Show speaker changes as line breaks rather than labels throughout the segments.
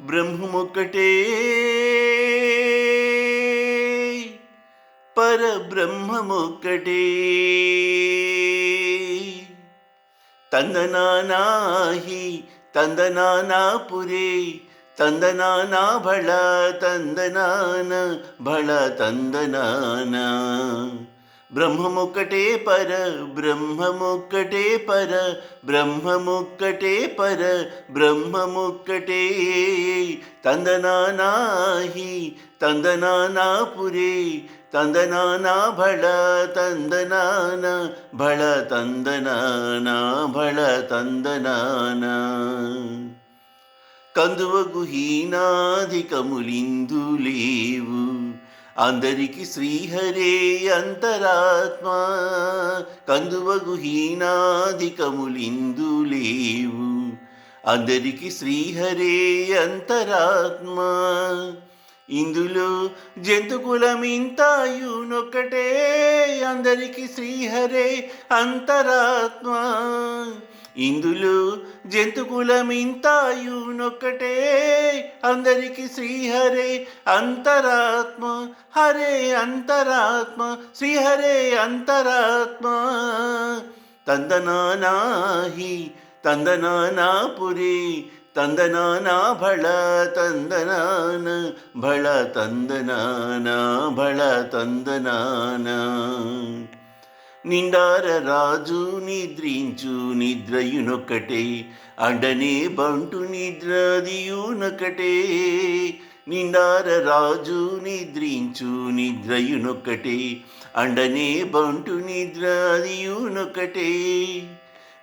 బ్రహ్మమొక్కటే పరబ్రహ్మమొక్కటే తందనానాహి తందనానాపురే తందనానా భళ తందనాన భళ తందనాన బ్రహ్మమొక్కటే పర బ్రహ్మమొక్కటే పర బ్రహ్మమొక్కటే పర బ్రహ్మమొక్కటే తందనానాహి తందనానాపురే తందనానా భళ తందనాన భళ తందనానా భళ తందనాన కందువగు హీనాధికములిందు లేవు అందరికి శ్రీహరే అంతరాత్మ కందువగు హీనాధికములిందు లేవు అందరికి శ్రీహరే అంతరాత్మ ఇందులో జంతుకులమింతాయునొక్కటే అందరికి శ్రీహరే అంతరాత్మ ఇందులో జంతుకులమింతాయునొక్కటే అందరికి శ్రీహరే అంతరాత్మ హరే అంతరాత్మ శ్రీహరే అంతరాత్మ తందనానాహి తందనానాపురే తందనానా భళ తందనాన భళ తందనాన భళ తందనాన నిండార రాజు నిద్రించు నిద్రయునొక్కటే అండనే బంటు నిద్రదియునొక్కటే నిండార రాజు నిద్రించు నిద్రయునొక్కటే అండనే బంటు నిద్రదియునొక్కటే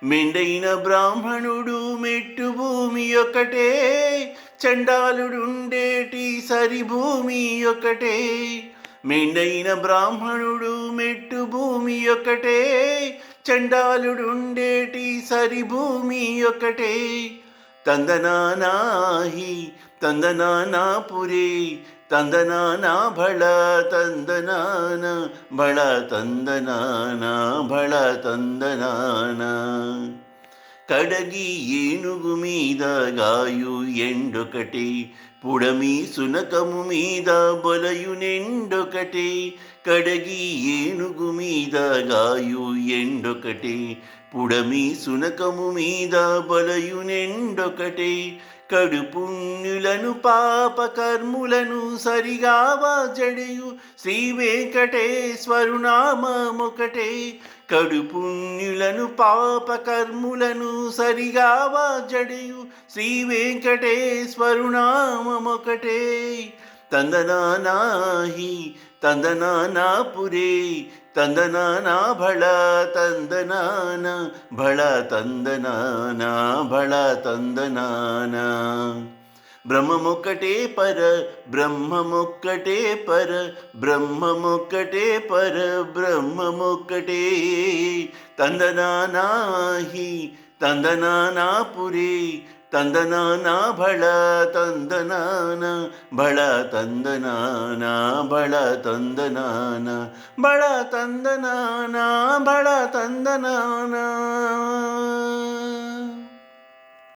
మెండైన బ్రాహ్మణుడు మెట్టు భూమి ఒకటే చండాలుడుండేటి సరి భూమి ఒకటే మెండైన బ్రాహ్మణుడు మెట్టు భూమి ఒకటే చండాలుడుండేటి సరి భూమి ఒకటే తందనానాహి తందనానాపురే తందనానా భళ తందనాన భళ తందనాన భళ తందనాన కడగి ఏనుగు మీద గాయు ఎండొకటే పుడమి సునకము మీద బొలయునెండొకటే కడగి ఏనుగు మీద గాయు ఎండొకటే పుడమి సునకము మీద బొలయునెండొకటే కడు పుణ్యులను పాపకర్ములను సరిగావా జడయు శ్రీ వెంకటేశ్వరు నామమొకటే కడు పుణ్యులను పాపకర్ములను సరిగావా జడయు శ్రీ వెంకటేశ్వరు నామమొకటే తందనానాహి తందనానాపురే తందనానా భళ తందనాన భళ తందనాన భళ తందనాన బ్రహ్మమొక్కటే పర బ్రహ్మమొక్కటే పర బ్రహ్మమొక్కటే పర బ్రహ్మమొక్కటే తందనానాహి తందనానాపురే తందనానా భళ తందనాన భళ తందనాన భళ తందనాన భళ తందనాన భళ తందనాన